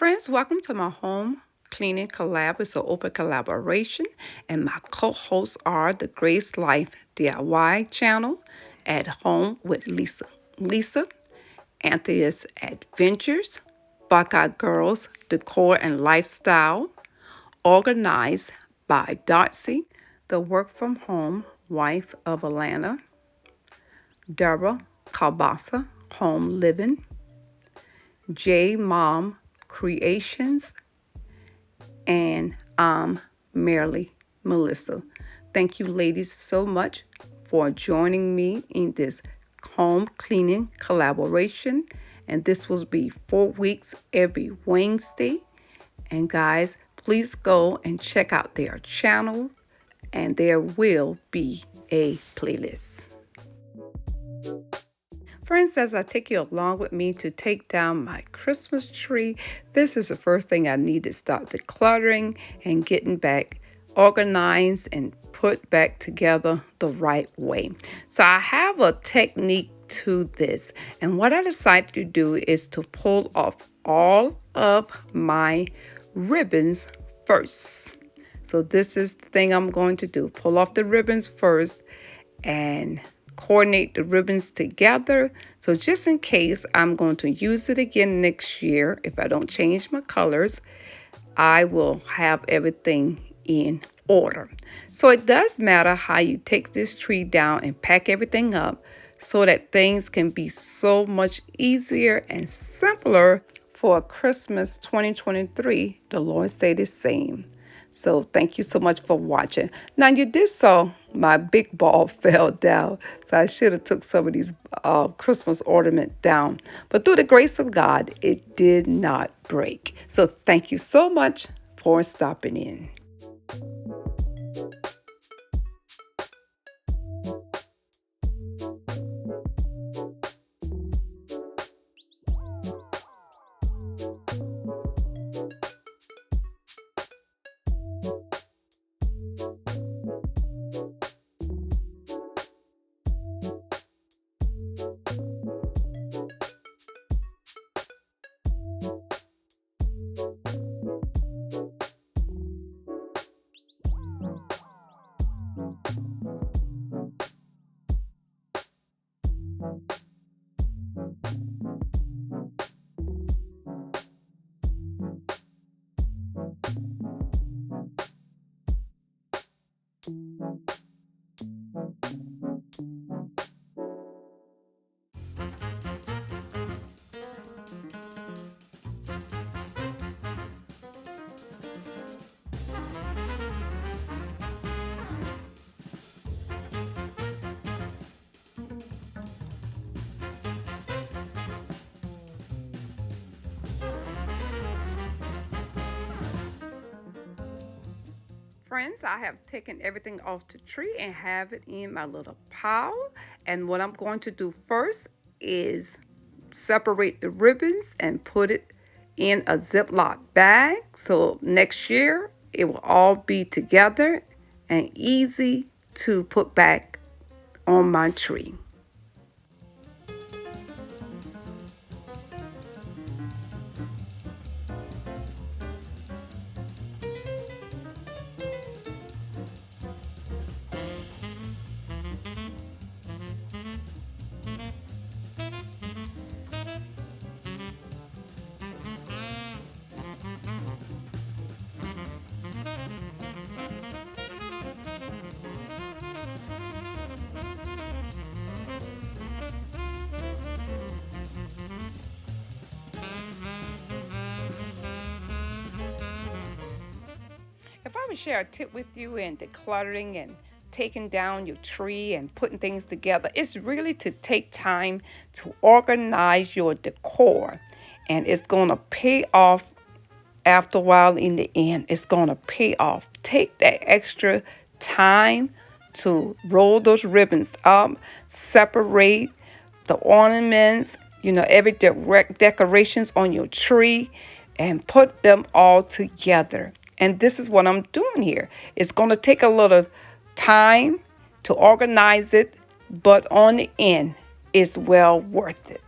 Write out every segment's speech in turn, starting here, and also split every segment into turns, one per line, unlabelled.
Friends, welcome to my home cleaning collab. It's an open collaboration, and my co-hosts are the Grace Life DIY channel, At Home with Lisa. Lisa, Anthea's Adventures, Buckeye Girls, Decor and Lifestyle, organized by Darcy, the work from home wife of Atlanta, Deborah Kalbasa, Home Living, J Mom Creations, and I'm merely Melissa. Thank you, ladies, so much for joining me in this home cleaning collaboration. And this will be 4 weeks every Wednesday. And guys, please go and check out their channel, and there will be a playlist. Friends, as I take you along with me to take down my Christmas tree, this is the first thing I need to start decluttering and getting back organized and put back together the right way. So I have a technique to this, and what I decided to do is to pull off all of my ribbons first. So this is the thing I'm going to do. Pull off the ribbons first and coordinate the ribbons together. So just in case I'm going to use it again next year, if I don't change my colors, I will have everything in order. So it does matter how you take this tree down and pack everything up so that things can be so much easier and simpler for Christmas 2023. The Lord say the same. So thank you so much for watching. Now you did saw my big ball fell down, so I should have took some of these Christmas ornament down. But through the grace of God, it did not break. So thank you so much for stopping in. Friends, I have taken everything off the tree and have it in my little pile. And what I'm going to do first is separate the ribbons and put it in a Ziploc bag. So next year, it will all be together and easy to put back on my tree. If I would share a tip with you in decluttering and taking down your tree and putting things together, it's really to take time to organize your decor. And it's going to pay off after a while. In the end, it's going to pay off. Take that extra time to roll those ribbons up, separate the ornaments, every decorations on your tree, and put them all together. And this is what I'm doing here. It's going to take a little time to organize it, but on the end, it's well worth it.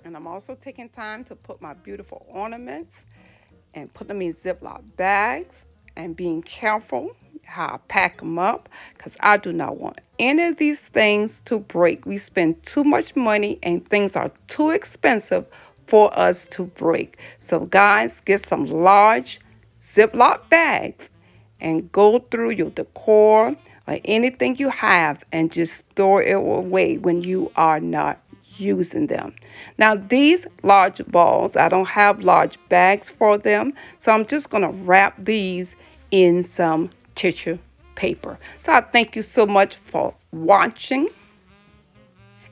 And I'm also taking time to put my beautiful ornaments and put them in Ziploc bags and being careful how I pack them up because I do not want any of these things to break. We spend too much money and things are too expensive for us to break. So guys, get some large Ziploc bags and go through your decor or anything you have and just store it away when you are not using them. Now these large balls, I don't have large bags for them, so I'm just going to wrap these in some tissue paper. So I thank you so much for watching.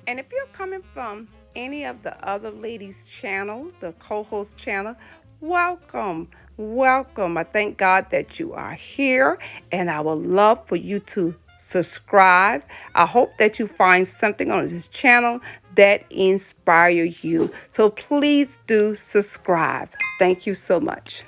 And if you're coming from any of the other ladies' channel, the co-host channel, welcome, welcome. I thank God that you are here, and I would love for you to subscribe. I hope that you find something on this channel that inspires you. So please do subscribe. Thank you so much.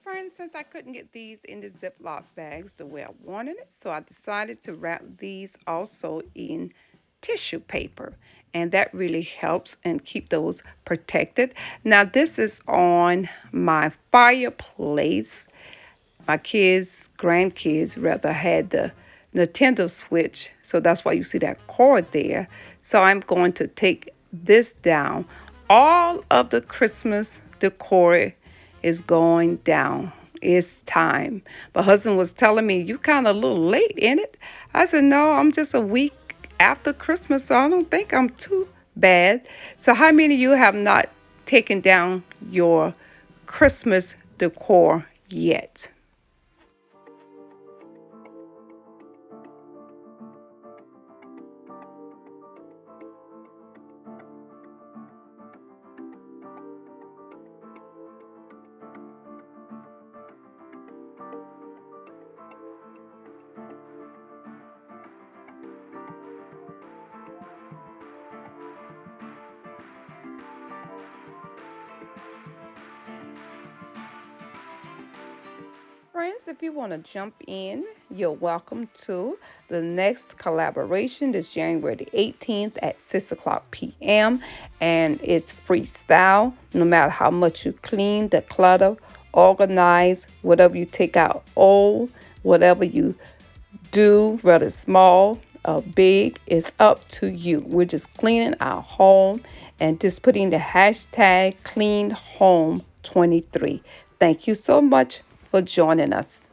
Friends, since I couldn't get these in the Ziploc bags the way I wanted it, so I decided to wrap these also in tissue paper. And that really helps and keep those protected. Now this is on my fireplace. My kids, grandkids rather, had the Nintendo Switch, so that's why you see that cord there. So I'm going to take this down. All of the Christmas decor is going down. It's time. My husband was telling me, you kind of a little late in it. I said, no, I'm just a week after Christmas, so I don't think I'm too bad. So how many of you have not taken down your Christmas decor yet? Friends, if you want to jump in, you're welcome to. The next collaboration is January the 18th at 6 o'clock p.m. and it's freestyle. No matter how much you clean, declutter, organize, whatever you take out old, whatever you do, whether small or big, is up to you. We're just cleaning our home and just putting the hashtag #CleanHome23. Thank you so much for joining us.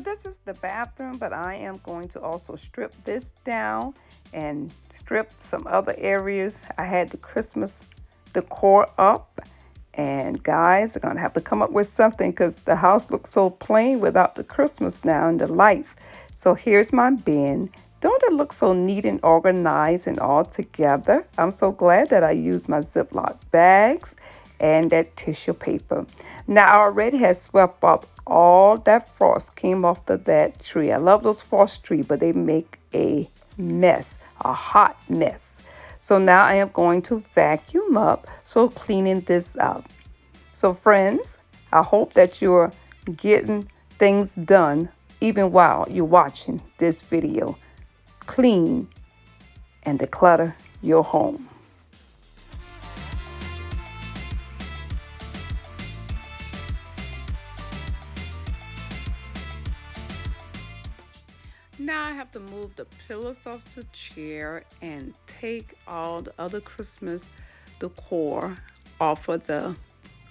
this is the bathroom, but I am going to also strip this down and strip some other areas. I had the Christmas decor up, and guys, I'm gonna have to come up with something because the house looks so plain without the Christmas now and the lights. So here's my bin. Don't it look so neat and organized and all together? I'm so glad that I used my Ziploc bags and that tissue paper. Now I already had swept up all that frost came off of that tree. I love those frost trees, but they make a mess, a hot mess. So now I am going to vacuum up, so cleaning this up. So friends, I hope that you're getting things done even while you're watching this video. Clean and declutter your home. Now I have to move the pillows off the chair and take all the other Christmas decor off of the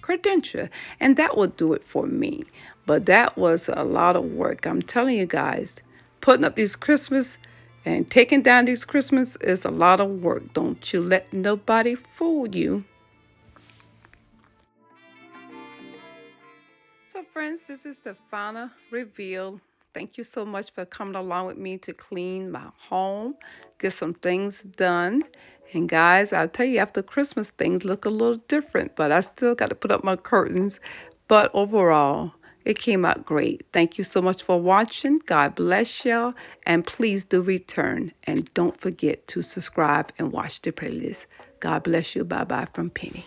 credentia, and that will do it for me. But that was a lot of work. I'm telling you guys, putting up these Christmas and taking down these Christmas is a lot of work. Don't you let nobody fool you. So friends, this is the final reveal. Thank you so much for coming along with me to clean my home, get some things done. And guys, I'll tell you, after Christmas, things look a little different, but I still got to put up my curtains. But overall, it came out great. Thank you so much for watching. God bless y'all. And please do return. And don't forget to subscribe and watch the playlist. God bless you. Bye-bye from Penny.